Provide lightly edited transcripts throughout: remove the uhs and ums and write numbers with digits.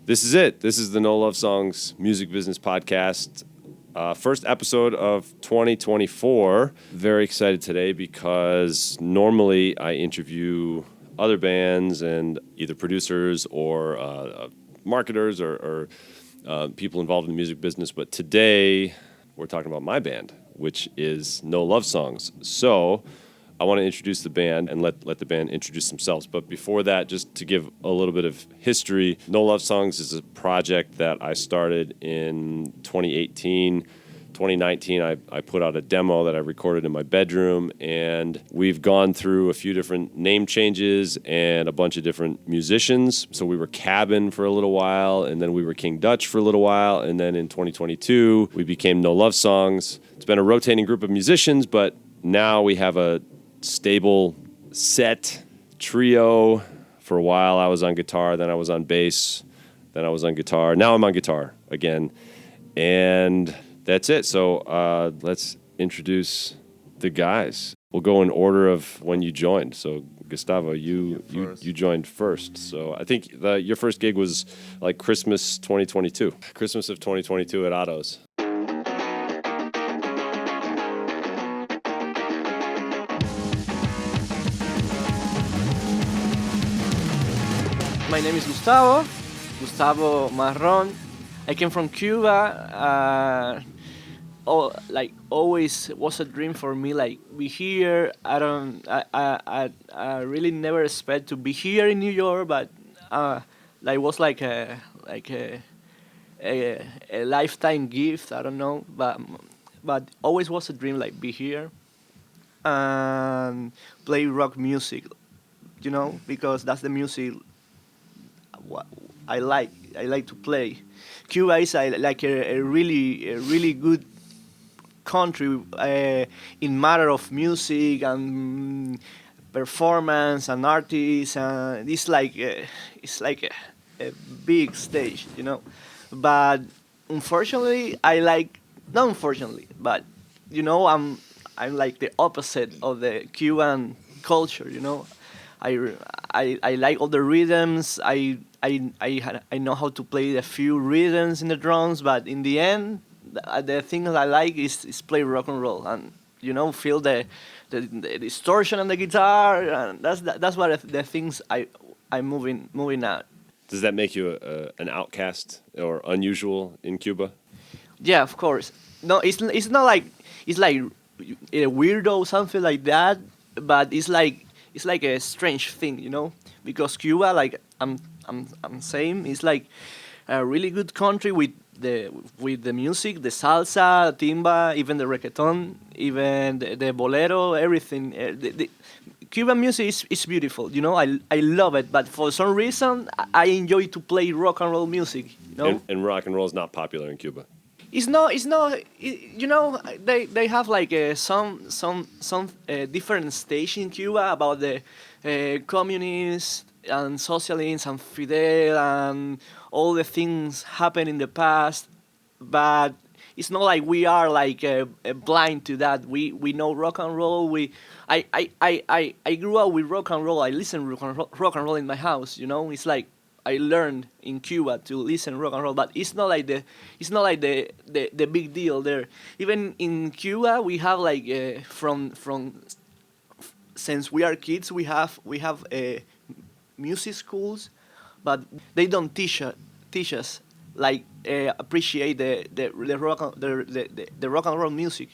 This is it. This is the No Love Songs Music Business Podcast. First episode of 2024. Very excited today because normally I interview other bands and either producers or marketers or people involved in the music business. But today we're talking about my band, which is No Love Songs. So I want to introduce the band and let the band introduce themselves. But before that, just to give a little bit of history, No Love Songs is a project that I started in 2018. 2019, I put out a demo that I recorded in my bedroom, and we've gone through a few different name changes and a bunch of different musicians. So we were Cabin for a little while, and then we were King Dutch for a little while, and then in 2022, we became No Love Songs. It's been a rotating group of musicians, but now we have a stable set trio. For a while I was on guitar, then I was on bass, then I was on guitar. Now I'm on guitar again. And that's it. So let's introduce the guys. We'll go in order of when you joined. So Gustavo, you joined first. So I think your first gig was like Christmas 2022. Christmas of 2022 at Otto's. My name is Gustavo Marron. I came from Cuba. Always was a dream for me, like be here. I really never expect to be here in New York, but was like a lifetime gift. I don't know, but always was a dream, like be here and play rock music, because that's the music what I like to play. Cuba is a really good country in matter of music and performance and artists, and it's like a big stage, But unfortunately, not unfortunately, but I'm like the opposite of the Cuban culture, I like all the rhythms. I know how to play a few rhythms in the drums, but in the end, the thing I like is play rock and roll and feel the distortion on the guitar, and that's what the things I'm moving out. Does that make you an outcast or unusual in Cuba? Yeah, of course. No, it's not like it's like a weirdo or something like that, but it's like a strange thing, because Cuba, like I'm saying, is like a really good country with the music, the salsa, timba, even the reggaeton, even the bolero, everything. The Cuban music is beautiful, I love it, but for some reason I enjoy to play rock and roll music, And rock and roll is not popular in Cuba. It's not. They have like some different stage in Cuba about the communists and socialists and Fidel and all the things happened in the past, but it's not like we are like blind to that. We know rock and roll. I grew up with rock and roll. I listen rock and roll in my house. It's like I learned in Cuba to listen rock and roll, but it's not like the big deal there. Even in Cuba, we have like from since we are kids, we have music schools, but they don't teach us like appreciate the rock and roll music.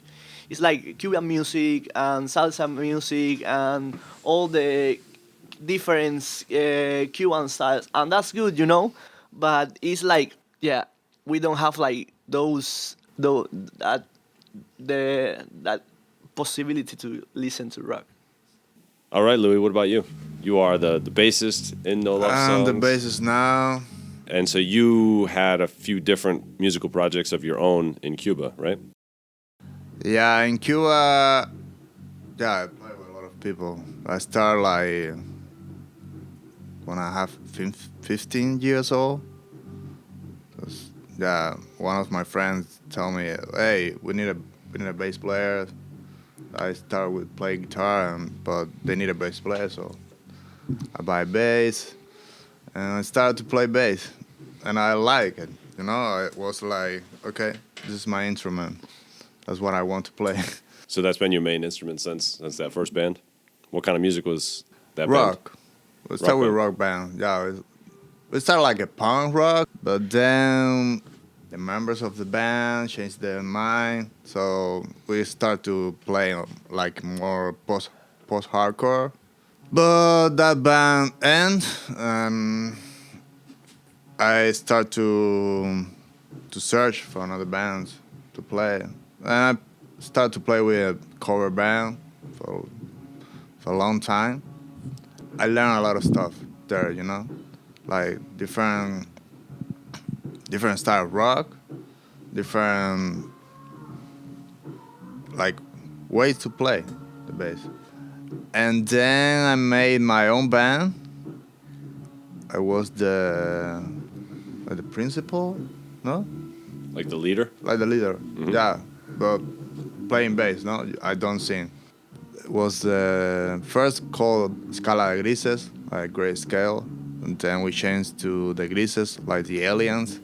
It's like Cuban music and salsa music and all the different Cuban styles, and that's good, But it's like, yeah, we don't have like that possibility to listen to rock. All right, Louis, what about you? You are the bassist in No Love Songs. I'm the bassist now. And so you had a few different musical projects of your own in Cuba, right? Yeah, in Cuba, I play with a lot of people. I started like when I have 15 years old. One of my friends told me, "Hey, we need a bass player." I started with playing guitar, but they need a bass player, so I buy a bass, and I started to play bass. and I like it. You know, it was like, okay, this is my instrument. That's what I want to play. So that's been your main instrument since that first band? What kind of music was that band? Rock. We started with band. rock band. Yeah, we started like a punk rock, but then the members of the band changed their mind, so we start to play like more post hardcore. But that band end, and I start to search for another band to play, and I start to play with a cover band for a long time. I learned a lot of stuff there, you know, like different style of rock, different like ways to play the bass. And then I made my own band. I was the principal, no, Like the leader? like the leader. Yeah, but playing bass. No, I don't sing. It was first called Scala de Grises, like gray scale, and then we changed to the Grises, like the aliens.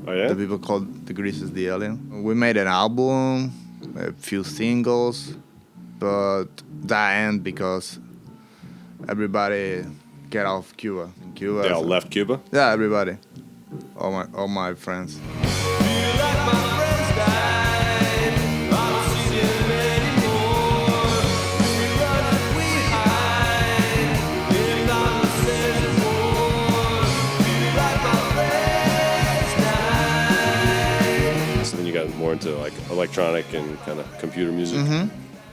Oh, yeah? The people called the Grises the alien. We made an album, a few singles, but that ended because everybody get off Cuba. In Cuba, They all left Cuba? yeah, everybody, all my friends. So then you got more into like electronic and kind of computer music.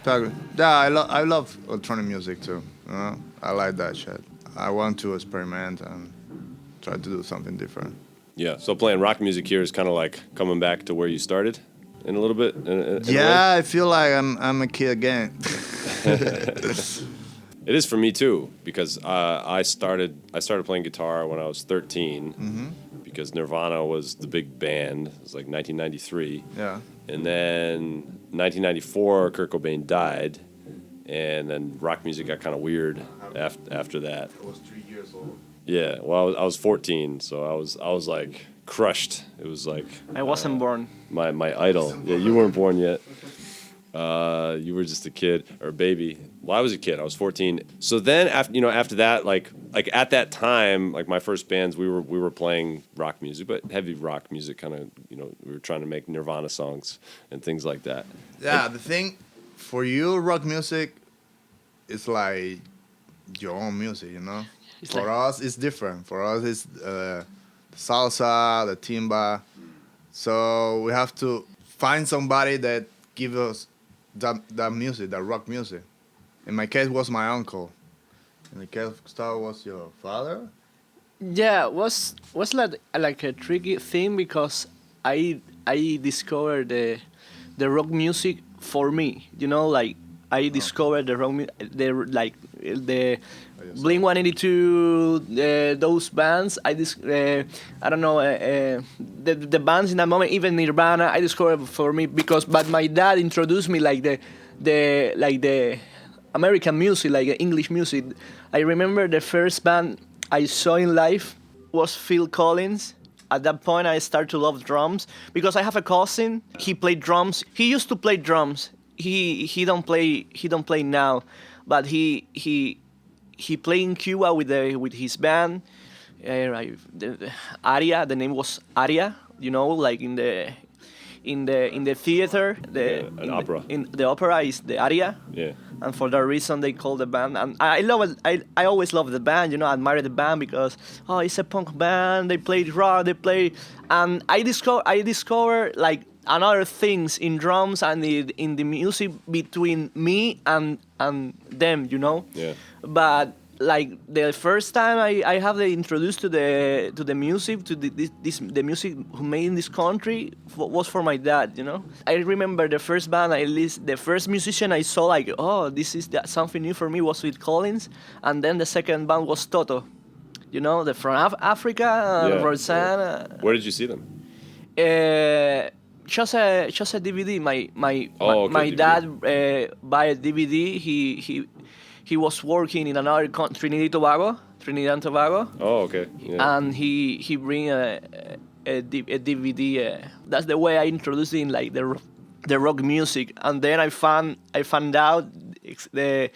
Totally. Yeah, I love electronic music too. You know? I like that shit. I want to experiment and try to do something different. Yeah. So playing rock music here is kind of like coming back to where you started in a little bit. In a way? Yeah, I feel like I'm a kid again. It is for me too, because I started playing guitar when I was 13, because Nirvana was the big band. It was like 1993. Yeah. And then 1994, Kurt Cobain died, and then rock music got kind of weird after that. I was 3 years old. Yeah, well, I was 14, so I was like crushed. It was like I wasn't born. my idol. Yeah, you weren't born yet. You were just a kid or a baby. Well, I was a kid. I was 14. So then after that, like at that time, like my first bands, we were playing rock music, but heavy rock music kind of, we were trying to make Nirvana songs and things like that. Yeah, the thing for you, rock music is like your own music, you know? It's For like- us, it's different. For us, it's the salsa, the timba. So we have to find somebody that give us that music, that rock music. In my case, was my uncle. In the case of Gustavo, was your father? Yeah, was like a tricky thing because I discovered the rock music for me. You know, like I discovered the rock the Blink 182 those bands. I don't know the bands in that moment. Even Nirvana, I discovered for me but my dad introduced me like the American music, like English music. I remember the first band I saw in life was Phil Collins. At that point, I started to love drums because I have a cousin. He played drums. He used to play drums. He don't play now, but he played in Cuba with his band. The Aria. The name was Aria. You know, like in the theater. An opera. In the opera is the Aria. Yeah. And for that reason, they call the band. And I love it. I always love the band. You know, I admire the band because it's a punk band. They play rock. And I discover like another things in drums and in the music between me and them. You know. Yeah. But like the first time I have the introduced to the music to the music who made in this country was for my dad, you know. I remember the first band the first musician I saw like this is something new for me was with Collins, and then the second band was Toto, you know, from Africa, Yeah. Rosanna. Where did you see them? Just a DVD. My Oh, okay, my DVD. dad buy a DVD. He he was working in another country, Trinidad and Tobago, Oh, okay. Yeah. and he bring a DVD. That's the way I introduced in like the rock music, and then I found out the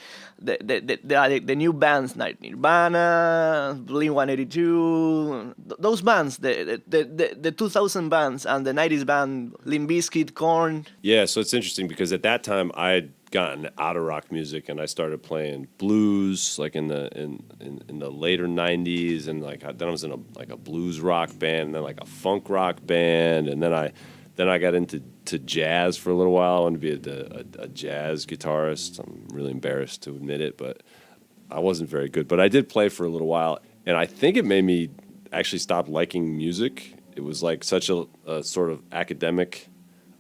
new bands like Nirvana, Blink 182, those bands, the 2000 bands and the 90s band Limp Bizkit, Korn. Yeah, so it's interesting because at that time I had gotten out of rock music and I started playing blues like in the later '90s, and like then I was in a blues rock band, and then like a funk rock band, and then I got into jazz for a little while. I wanted to be a jazz guitarist. I'm really embarrassed to admit it, but I wasn't very good. But I did play for a little while, and I think it made me actually stop liking music. It was like such a sort of academic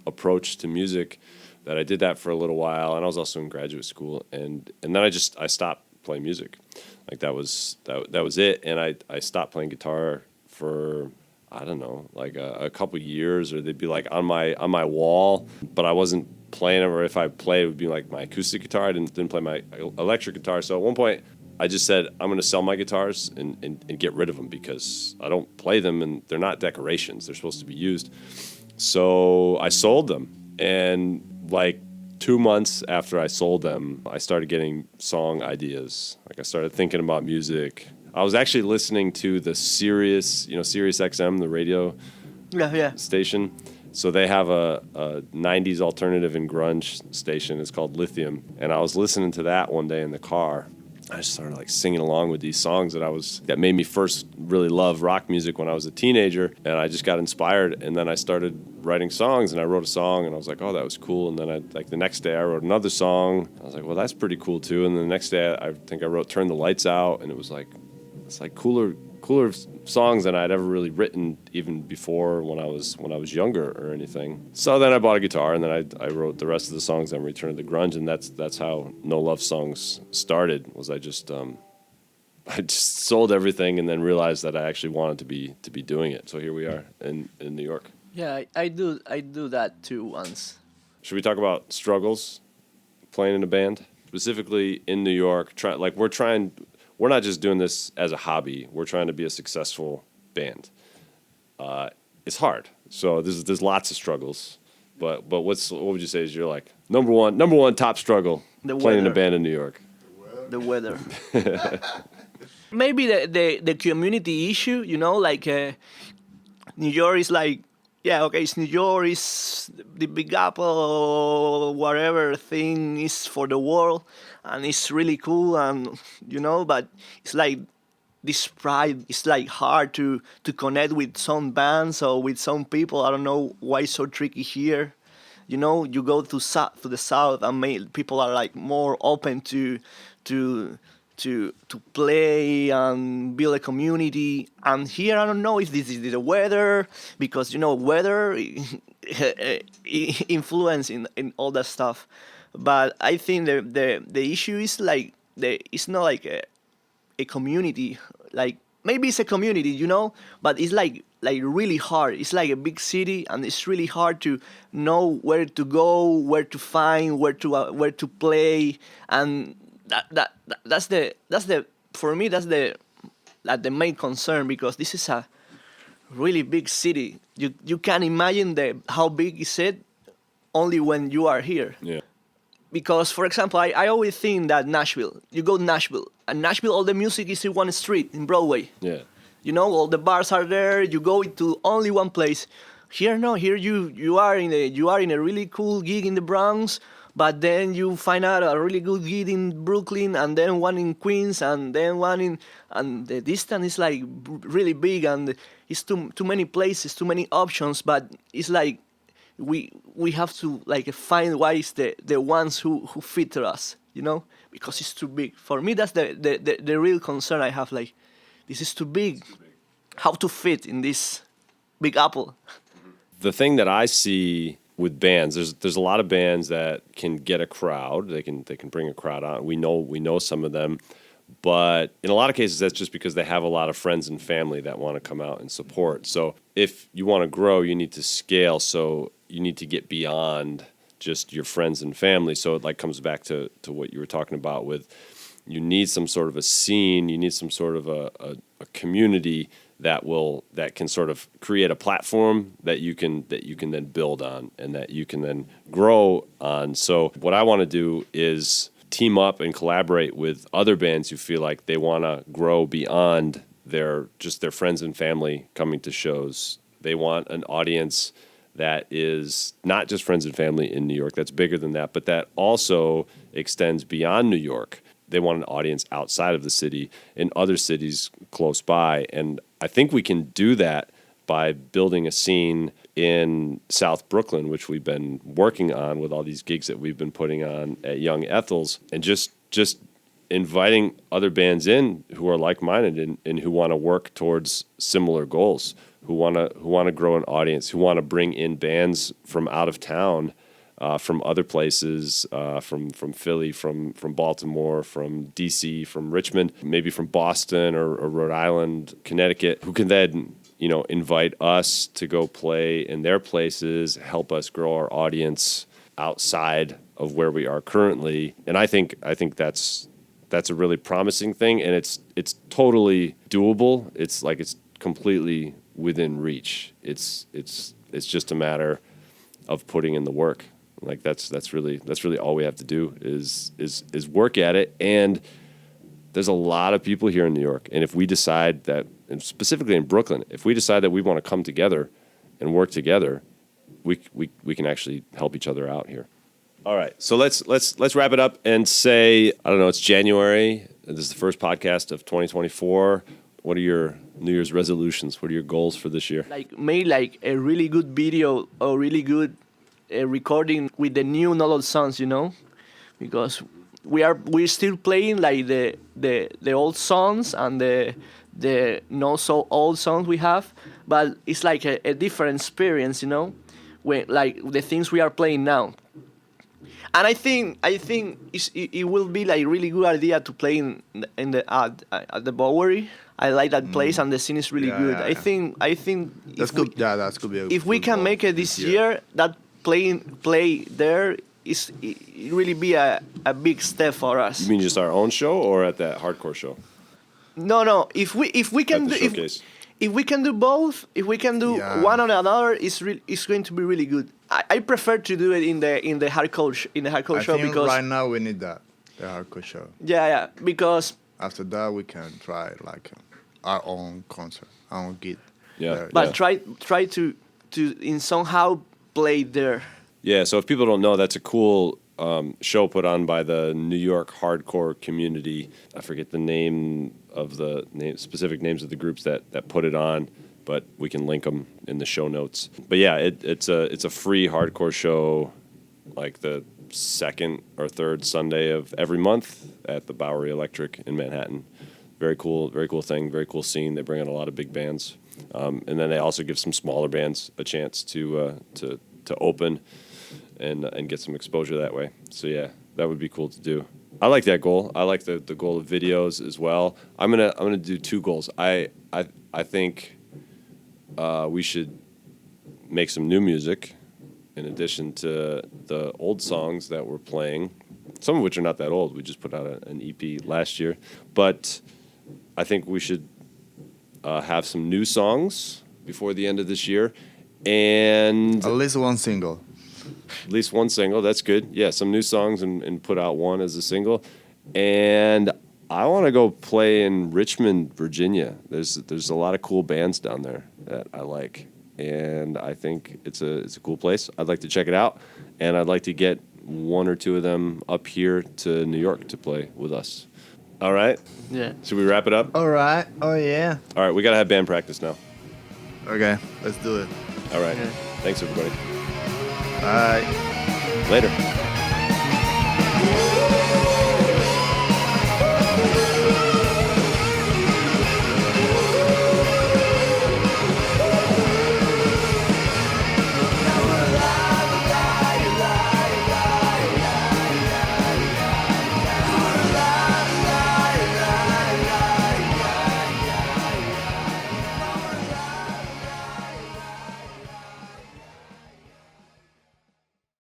approach to music that I did that for a little while, and I was also in graduate school, and then I stopped playing music. Like that was it, and I stopped playing guitar for, I don't know, like a couple years, or they'd be like on my wall, but I wasn't playing them, or if I played, it would be like my acoustic guitar. I didn't play my electric guitar. So at one point, I just said, I'm going to sell my guitars and get rid of them because I don't play them, and they're not decorations. They're supposed to be used. So I sold them, and like 2 months after I sold them, I started getting song ideas. Like I started thinking about music. I was actually listening to the Sirius XM, the radio station. So they have a 90s alternative and grunge station. It's called Lithium. And I was listening to that one day in the car. I just started like singing along with these songs that made me first really love rock music when I was a teenager. And I just got inspired. And then I started writing songs, and I wrote a song, and I was like, oh, that was cool. And then the next day I wrote another song. I was like, well, that's pretty cool too. And then the next day I think I wrote Turn the Lights Out, and it's like cooler songs than I'd ever really written even before when I was younger or anything. So then I bought a guitar, and then I wrote the rest of the songs on Return to the Grunge, and that's how No Love Songs started. Was I just sold everything and then realized that I actually wanted to be doing it. So here we are in New York. Yeah, I do that too once. Should we talk about struggles playing in a band? Specifically in New York, we're not just doing this as a hobby. We're trying to be a successful band. It's hard. So there's lots of struggles. But what would you say is your like number one top struggle playing in a band in New York? The weather. Maybe the community issue, like New York is like, yeah, okay, it's New York, it's the Big Apple, whatever thing is for the world, and it's really cool, and but it's like this pride. It's like hard to connect with some bands or with some people. I don't know why it's so tricky here. You go to the south, and people are like more open to play and build a community. And here, I don't know if this is the weather, because weather influence in all that stuff. But I think the issue is like it's not like a community. Like maybe it's a community, but it's like really hard. It's like a big city, and it's really hard to know where to go, where to find, where to play, and that's the for me that's the main concern, because this is a really big city. You can imagine how big is it only when you are here. Yeah. Because, for example, I always think that you go to Nashville, and Nashville, all the music is in one street, in Broadway. Yeah. All the bars are there. You go to only one place. Here, no. Here you are in a really cool gig in the Bronx, but then you find out a really good gig in Brooklyn, and then one in Queens, and then and the distance is like really big, and it's too many places, too many options. But it's like we have to like find what is the ones who fit us, because it's too big. For me, that's the real concern I have. Like, this is too big. How to fit in this big apple? The thing that I see with bands, there's a lot of bands that can get a crowd. They can bring a crowd on. We know some of them, but in a lot of cases that's just because they have a lot of friends and family that want to come out and support. So if you want to grow, you need to scale. So you need to get beyond just your friends and family. So it like comes back to what you were talking about with you need some sort of a scene, you need some sort of a community that can sort of create a platform that you can then build on and that you can then grow on. So what I want to do is team up and collaborate with other bands who feel like they want to grow beyond their friends and family coming to shows. They want an audience that is not just friends and family in New York, that's bigger than that, but that also extends beyond New York. They want an audience outside of the city in other cities close by. And I think we can do that by building a scene in South Brooklyn, which we've been working on with all these gigs that we've been putting on at Young Ethel's, and just inviting other bands in who are like-minded and who want to work towards similar goals, who want to grow an audience, who want to bring in bands from out of town, from other places, from Philly, from Baltimore, from DC, from Richmond, maybe from Boston or Rhode Island, Connecticut, who can then invite us to go play in their places, help us grow our audience outside of where we are currently. And I think that's a really promising thing, and it's totally doable. It's completely within reach. It's just a matter of putting in the work. Like that's really all we have to do is work at it. And there's a lot of people here in New York, and if we decide that, and specifically in Brooklyn, if we decide that we want to come together and work together, we can actually help each other out here. All right, so let's wrap it up and say, I don't know, it's January. This is the first podcast of 2024. What are your New Year's resolutions? What are your goals for this year? Make a really good video or really good recording with the new not all songs, because we're still playing like the old songs and the not so old songs we have, but it's like a different experience, when like the things we are playing now. And I think it will be like really good idea to play in the at the Bowery. I like that place, and the scene is really good. Yeah. I think That's good. That's could be. If we can make it this year, that play there it really be a big step for us. You mean just our own show or at that hardcore show? No. If we can At the do showcase. if we can do both, if we can do one or another, it's going to be really good. I prefer to do it in the hardcore show I think because right now we need the hardcore show. yeah, because After that, we can try like our own concert, our own gig. Yeah. there. but try to in somehow play there. Yeah, so if people don't know, that's a cool show put on by the New York hardcore community. I forget the specific names of the groups that put it on, but we can link them in the show notes. But yeah, it's a free hardcore show, like the second or third Sunday of every month at the Bowery Electric in Manhattan. Very cool thing, very cool scene. They bring in a lot of big bands, and then they also give some smaller bands a chance to open and get some exposure that way. So yeah, that would be cool to do. I like that goal. I like the goal of videos as well. I'm gonna do two goals. I think we should make some new music in addition to the old songs that we're playing, some of which are not that old. We just put out an EP last year. But I think we should have some new songs before the end of this year. And At least one single. at least one single. That's good. Yeah, some new songs and put out one as a single. And I want to go play in Richmond, Virginia. There's a lot of cool bands down there that I like, and I think it's a cool place. I'd like to check it out, and I'd like to get one or two of them up here to New York to play with us. All right? Yeah. Should we wrap it up? All right. Oh yeah. All right, we got to have band practice now. Okay, let's do it. All right. Yeah. Thanks, everybody. Bye. Later.